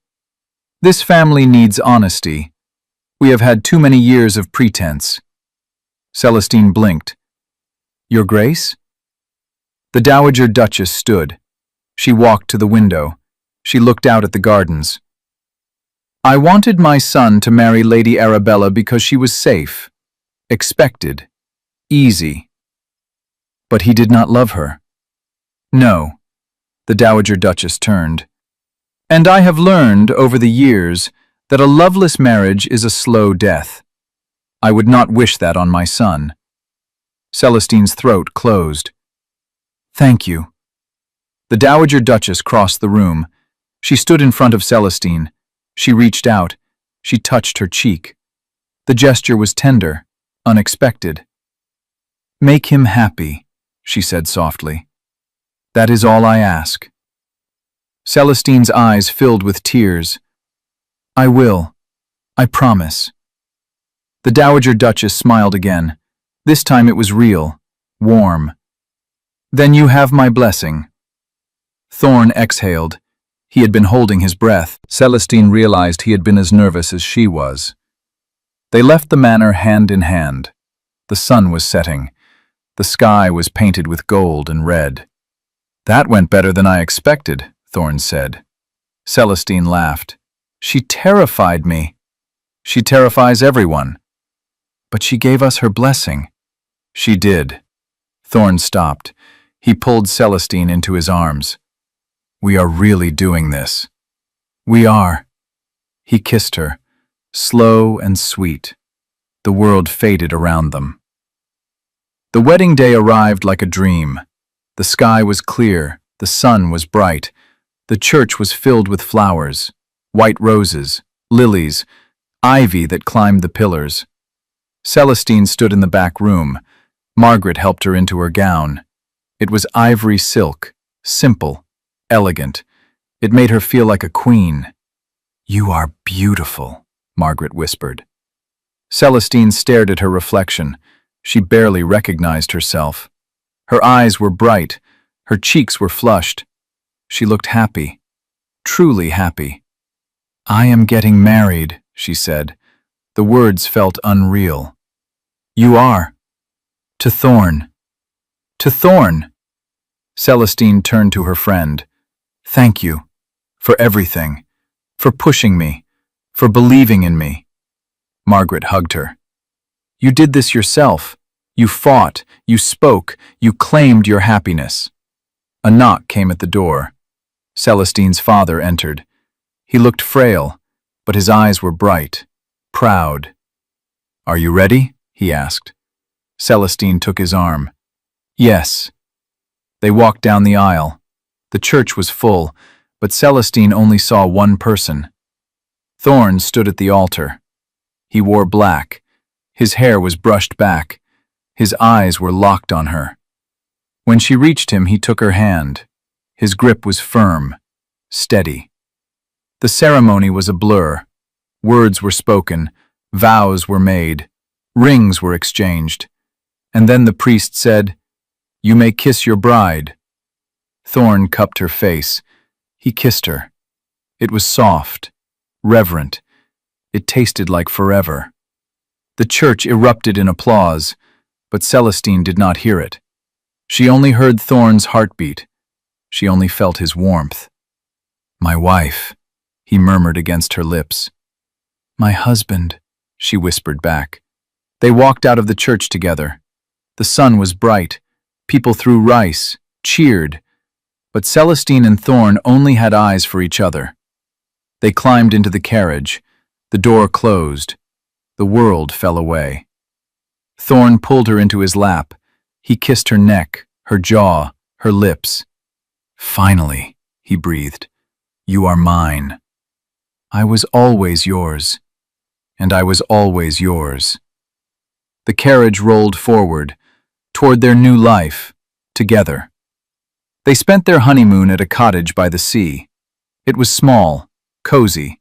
"This family needs honesty. We have had too many years of pretense." Celestine blinked. "Your Grace?" The Dowager Duchess stood. She walked to the window. She looked out at the gardens. "I wanted my son to marry Lady Arabella because she was safe, expected, easy. But he did not love her." "No." The Dowager Duchess turned. "And I have learned over the years that a loveless marriage is a slow death. I would not wish that on my son." Celestine's throat closed. "Thank you." The Dowager Duchess crossed the room. She stood in front of Celestine. She reached out. She touched her cheek. The gesture was tender, unexpected. "Make him happy," she said softly. "That is all I ask." Celestine's eyes filled with tears. "I will. I promise." The Dowager Duchess smiled again. This time it was real, warm. "Then you have my blessing." Thorn exhaled. He had been holding his breath. Celestine realized he had been as nervous as she was. They left the manor hand in hand. The sun was setting. The sky was painted with gold and red. "That went better than I expected," Thorn said. Celestine laughed. "She terrified me." "She terrifies everyone." "But she gave us her blessing." "She did." Thorn stopped. He pulled Celestine into his arms. "We are really doing this." "We are." He kissed her, slow and sweet. The world faded around them. The wedding day arrived like a dream. The sky was clear, the sun was bright. The church was filled with flowers, white roses, lilies, ivy that climbed the pillars. Celestine stood in the back room. Margaret helped her into her gown. It was ivory silk, simple, elegant. It made her feel like a queen. "You are beautiful," Margaret whispered. Celestine stared at her reflection. She barely recognized herself. Her eyes were bright. Her cheeks were flushed. She looked happy, truly happy. "I am getting married," she said. The words felt unreal. "You are?" "To Thorn." "To Thorn!" Celestine turned to her friend. "Thank you. For everything. For pushing me. For believing in me." Margaret hugged her. "You did this yourself. You fought. You spoke. You claimed your happiness." A knock came at the door. Celestine's father entered. He looked frail, but his eyes were bright, proud. "Are you ready?" he asked. Celestine took his arm. "Yes." They walked down the aisle. The church was full, but Celestine only saw one person. Thorn stood at the altar. He wore black. His hair was brushed back. His eyes were locked on her. When she reached him, he took her hand. His grip was firm, steady. The ceremony was a blur. Words were spoken, vows were made, rings were exchanged. And then the priest said, "You may kiss your bride." Thorn cupped her face. He kissed her. It was soft, reverent. It tasted like forever. The church erupted in applause, but Celestine did not hear it. She only heard Thorn's heartbeat. She only felt his warmth. "My wife," he murmured against her lips. "My husband," she whispered back. They walked out of the church together. The sun was bright. People threw rice, cheered. But Celestine and Thorn only had eyes for each other. They climbed into the carriage. The door closed. The world fell away. Thorn pulled her into his lap. He kissed her neck, her jaw, her lips. "Finally," he breathed, "you are mine. I was always yours, and I was always yours." The carriage rolled forward, toward their new life, together. They spent their honeymoon at a cottage by the sea. It was small, cozy.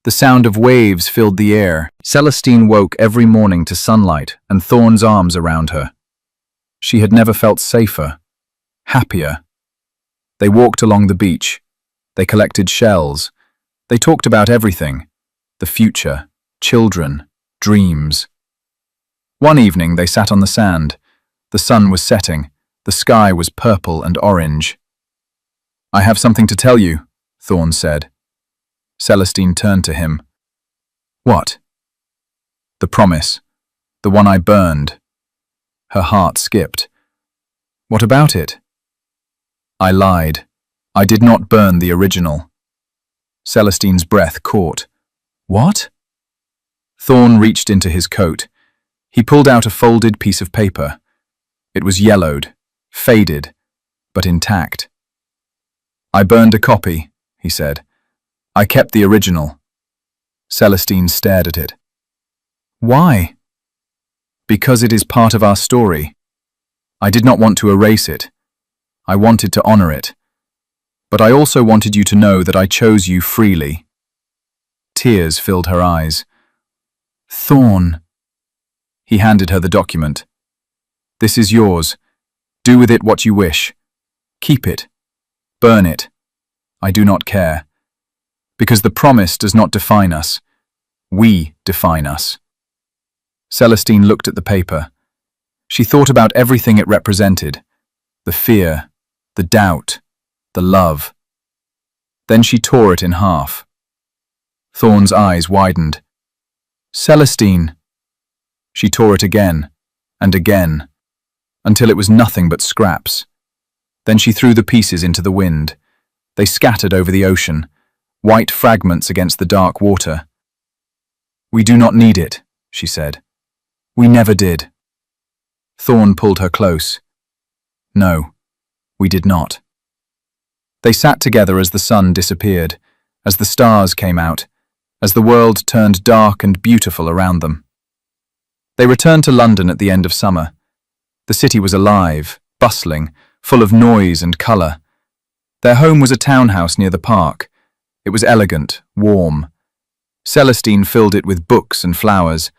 The sound of waves filled the air. Celestine woke every morning to sunlight and Thorn's arms around her. She had never felt safer, happier. They walked along the beach. They collected shells. They talked about everything: the future, children, dreams. One evening they sat on the sand. The sun was setting. The sky was purple and orange. "I have something to tell you," Thorn said. Celestine turned to him. "What?" "The promise. The one I burned." Her heart skipped. "What about it?" "I lied. I did not burn the original." Celestine's breath caught. "What?" Thorn reached into his coat. He pulled out a folded piece of paper. It was yellowed, faded, but intact. "I burned a copy," he said. "I kept the original." Celestine stared at it. "Why?" "Because it is part of our story. I did not want to erase it. I wanted to honor it. But I also wanted you to know that I chose you freely." Tears filled her eyes. "Thorn." He handed her the document. "This is yours. Do with it what you wish. Keep it. Burn it. I do not care. Because the promise does not define us. We define us." Celestine looked at the paper. She thought about everything it represented: the fear, the doubt, the love. Then she tore it in half. Thorn's eyes widened. "Celestine!" She tore it again, and again, until it was nothing but scraps. Then she threw the pieces into the wind. They scattered over the ocean, white fragments against the dark water. "We do not need it," she said. "We never did." Thorn pulled her close. "No, we did not." They sat together as the sun disappeared, as the stars came out, as the world turned dark and beautiful around them. They returned to London at the end of summer. The city was alive, bustling, full of noise and colour. Their home was a townhouse near the park. It was elegant, warm. Celestine filled it with books and flowers.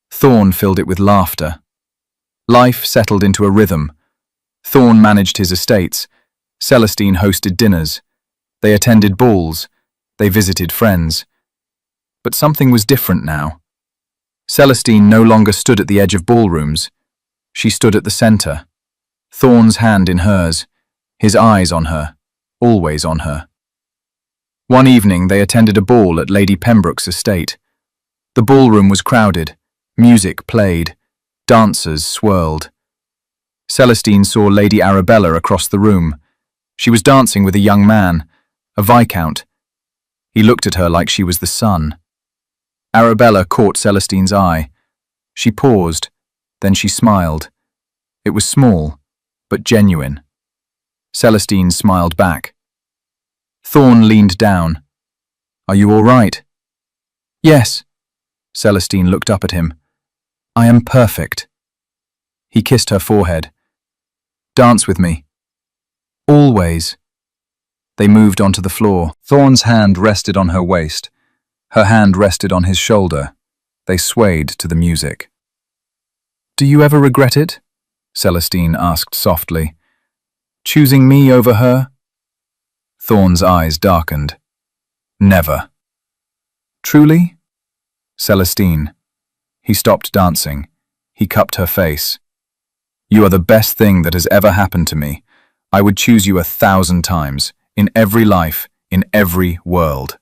Thorn filled it with laughter. Life settled into a rhythm. Thorn managed his estates. Celestine hosted dinners. They attended balls. They visited friends. But something was different now. Celestine no longer stood at the edge of ballrooms. She stood at the centre. Thorn's hand in hers, his eyes on her, always on her. One evening they attended a ball at Lady Pembroke's estate. The ballroom was crowded. Music played. Dancers swirled. Celestine saw Lady Arabella across the room. She was dancing with a young man, a viscount. He looked at her like she was the sun. Arabella caught Celestine's eye. She paused, then she smiled. It was small, but genuine. Celestine smiled back. Thorn leaned down. "Are you all right?" "Yes." Celestine looked up at him. "I am perfect." He kissed her forehead. "Dance with me." "Always." They moved onto the floor. Thorn's hand rested on her waist. Her hand rested on his shoulder. They swayed to the music. "Do you ever regret it?" Celestine asked softly. "Choosing me over her?" Thorn's eyes darkened. "Never." "Truly?" "Celestine." He stopped dancing. He cupped her face. "You are the best thing that has ever happened to me. I would choose you 1,000 times, in every life, in every world."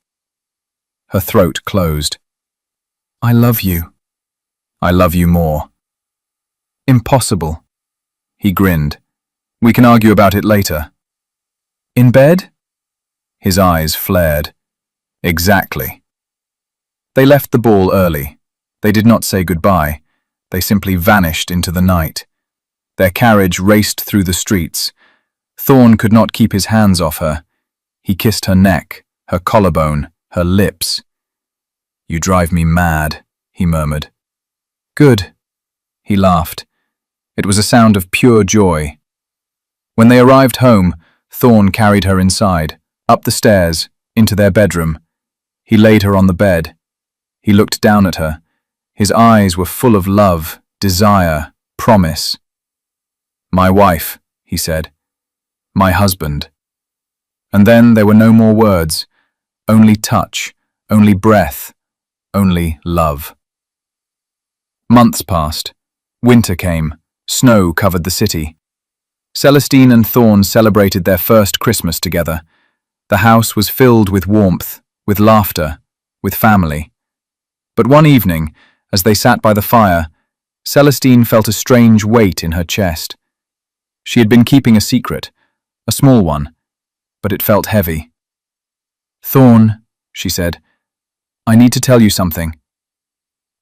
Her throat closed. "I love you." "I love you more." "Impossible." He grinned. "We can argue about it later." "In bed?" His eyes flared. "Exactly." They left the ball early. They did not say goodbye. They simply vanished into the night. Their carriage raced through the streets. Thorn could not keep his hands off her. He kissed her neck, her collarbone, her lips. "You drive me mad," he murmured. "Good." He laughed. It was a sound of pure joy. When they arrived home, Thorn carried her inside, up the stairs, into their bedroom. He laid her on the bed. He looked down at her. His eyes were full of love, desire, promise. "My wife," he said. My husband. And then there were no more words, only touch, only breath, only love. Months passed. Winter came. Snow covered the city. Celestine and Thorn celebrated their first Christmas together. The house was filled with warmth, with laughter, with family. But one evening, as they sat by the fire, Celestine felt a strange weight in her chest. She had been keeping a secret, a small one, but it felt heavy. "Thorn," she said, "I need to tell you something."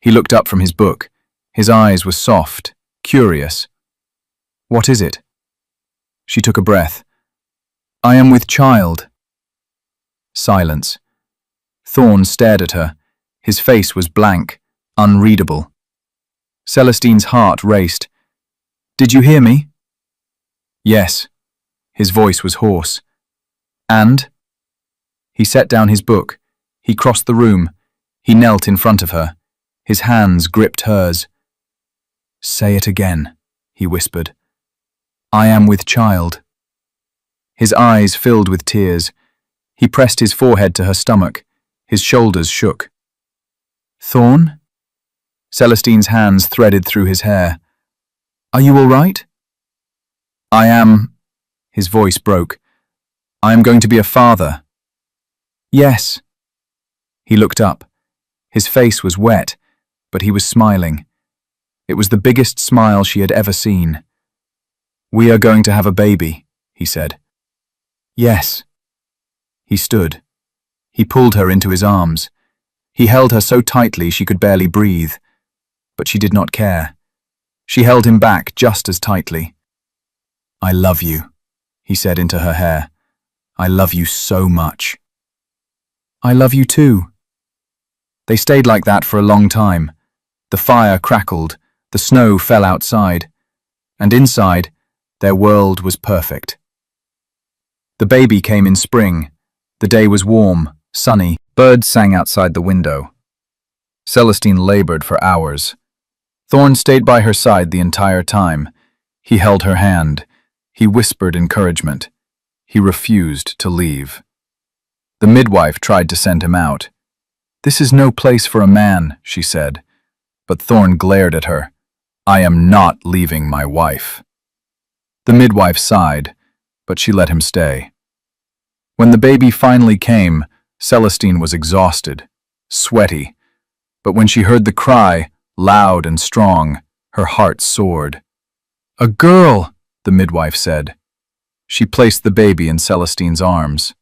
He looked up from his book. His eyes were soft, curious. "What is it?" She took a breath. "I am with child." Silence. Thorn stared at her. His face was blank, unreadable. Celestine's heart raced. "Did you hear me?" "Yes." His voice was hoarse. "And?" He set down his book. He crossed the room. He knelt in front of her. His hands gripped hers. "Say it again," he whispered. "I am with child." His eyes filled with tears. He pressed his forehead to her stomach. His shoulders shook. "Thorn?" Celestine's hands threaded through his hair. "Are you all right?" "I am..." His voice broke. "I am going to be a father." "Yes." He looked up. His face was wet, but he was smiling. It was the biggest smile she had ever seen. "We are going to have a baby," he said. "Yes." He stood. He pulled her into his arms. He held her so tightly she could barely breathe. But she did not care. She held him back just as tightly. "I love you," he said into her hair. "I love you so much." "I love you too." They stayed like that for a long time. The fire crackled, the snow fell outside, and inside, their world was perfect. The baby came in spring. The day was warm, sunny. Birds sang outside the window. Celestine labored for hours. Thorn stayed by her side the entire time. He held her hand. He whispered encouragement. He refused to leave. The midwife tried to send him out. "This is no place for a man," she said. But Thorn glared at her. "I am not leaving my wife." The midwife sighed, but she let him stay. When the baby finally came, Celestine was exhausted, sweaty. But when she heard the cry, loud and strong, her heart soared. "A girl," the midwife said. She placed the baby in Celestine's arms.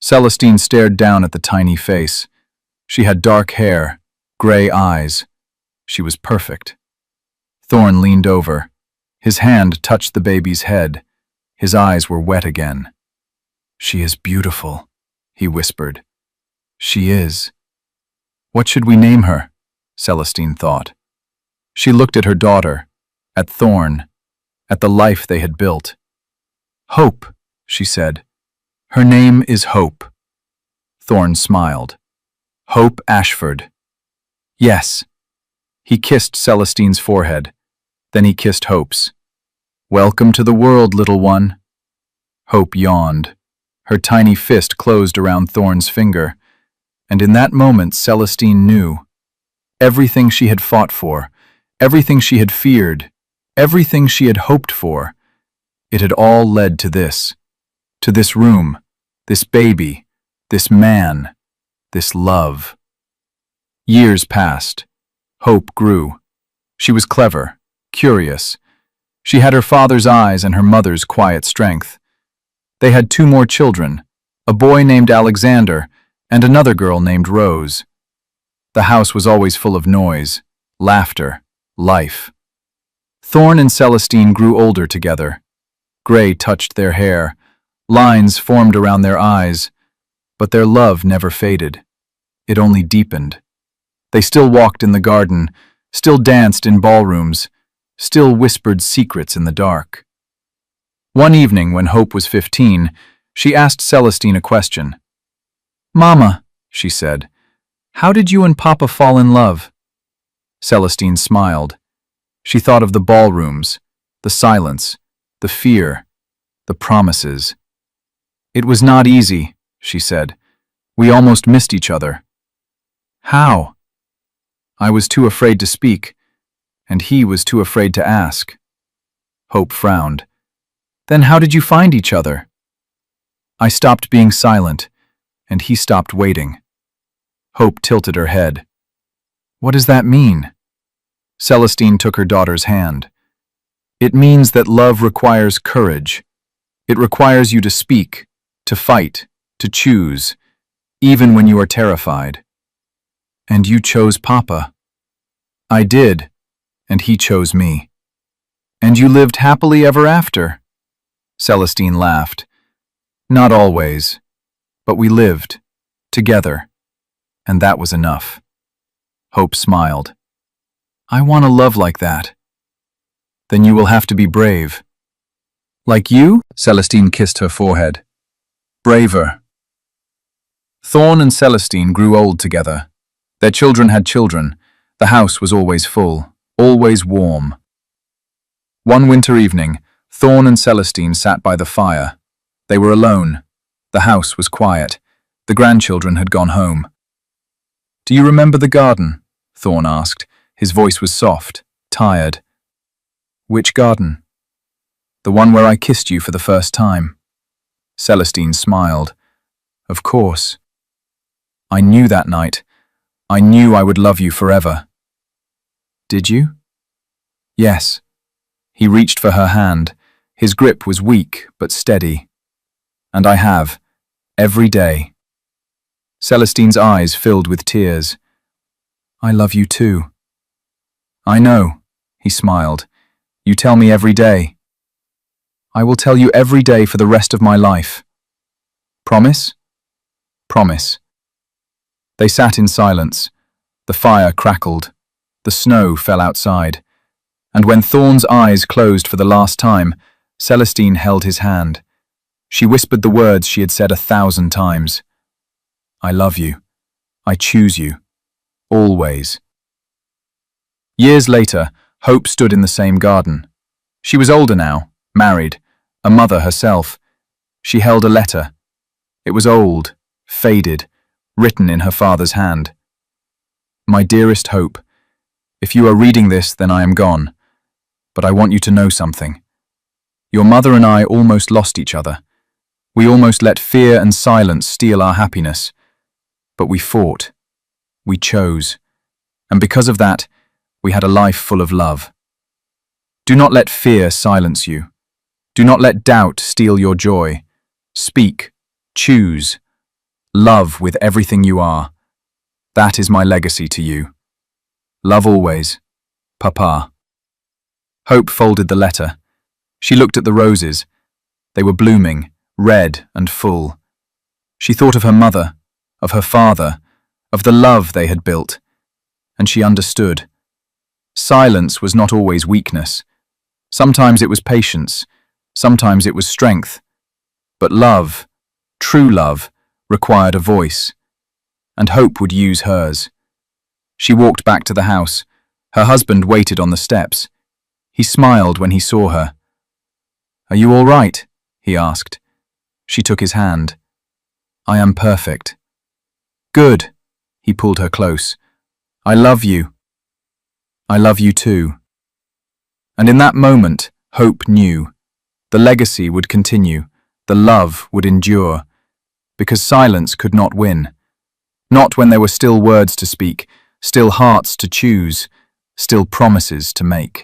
Celestine stared down at the tiny face. She had dark hair, gray eyes. She was perfect. Thorn leaned over. His hand touched the baby's head. His eyes were wet again. "She is beautiful," he whispered. "She is." "What should we name her?" Celestine thought. She looked at her daughter, at Thorn, at the life they had built. "Hope," she said. "Her name is Hope." Thorn smiled. "Hope Ashford." "Yes." He kissed Celestine's forehead. Then he kissed Hope's. "Welcome to the world, little one." Hope yawned. Her tiny fist closed around Thorn's finger. And in that moment, Celestine knew. Everything she had fought for, everything she had feared, everything she had hoped for, it had all led to this room, this baby, this man, this love. Years passed. Hope grew. She was clever, curious. She had her father's eyes and her mother's quiet strength. They had 2 more children, a boy named Alexander and another girl named Rose. The house was always full of noise, laughter, life. Thorn and Celestine grew older together. Gray touched their hair. Lines formed around their eyes. But their love never faded. It only deepened. They still walked in the garden, still danced in ballrooms, still whispered secrets in the dark. One evening when Hope was 15, she asked Celestine a question. "Mama," she said, "how did you and Papa fall in love?" Celestine smiled. She thought of the ballrooms, the silence, the fear, the promises. "It was not easy," she said. "We almost missed each other." "How?" "I was too afraid to speak, and he was too afraid to ask." Hope frowned. "Then how did you find each other?" "I stopped being silent, and he stopped waiting." Hope tilted her head. "What does that mean?" Celestine took her daughter's hand. "It means that love requires courage. It requires you to speak, to fight, to choose, even when you are terrified." "And you chose Papa." "I did, and he chose me." "And you lived happily ever after?" Celestine laughed. "Not always, but we lived, together, and that was enough." Hope smiled. "I want a love like that." "Then you will have to be brave." "Like you?" Celestine kissed her forehead. "Braver." Thorn and Celestine grew old together. Their children had children. The house was always full, always warm. One winter evening, Thorn and Celestine sat by the fire. They were alone. The house was quiet. The grandchildren had gone home. "Do you remember the garden?" Thorn asked. His voice was soft, tired. "Which garden?" "The one where I kissed you for the first time." Celestine smiled. "Of course. I knew that night. I knew I would love you forever." "Did you?" "Yes." He reached for her hand. His grip was weak but steady. "And I have, every day." Celestine's eyes filled with tears. "I love you too." "I know," he smiled. "You tell me every day." "I will tell you every day for the rest of my life." "Promise?" "Promise." They sat in silence. The fire crackled. The snow fell outside. And when Thorn's eyes closed for the last time, Celestine held his hand. She whispered the words she had said 1,000 times. "I love you. I choose you. Always." Years later, Hope stood in the same garden. She was older now, married, a mother herself. She held a letter. It was old, faded, written in her father's hand. "My dearest Hope, if you are reading this, then I am gone. But I want you to know something. Your mother and I almost lost each other. We almost let fear and silence steal our happiness. But we fought. We chose. And because of that, we had a life full of love. Do not let fear silence you. Do not let doubt steal your joy. Speak. Choose. Love with everything you are. That is my legacy to you. Love always. Papa." Hope folded the letter. She looked at the roses. They were blooming, red and full. She thought of her mother, of her father, of the love they had built. And she understood. Silence was not always weakness. Sometimes it was patience. Sometimes it was strength. But love, true love, required a voice. And Hope would use hers. She walked back to the house. Her husband waited on the steps. He smiled when he saw her. "Are you all right?" he asked. She took his hand. "I am perfect." "Good." He pulled her close. "I love you." "I love you too." And in that moment, Hope knew. The legacy would continue. The love would endure. Because silence could not win. Not when there were still words to speak, still hearts to choose, still promises to make.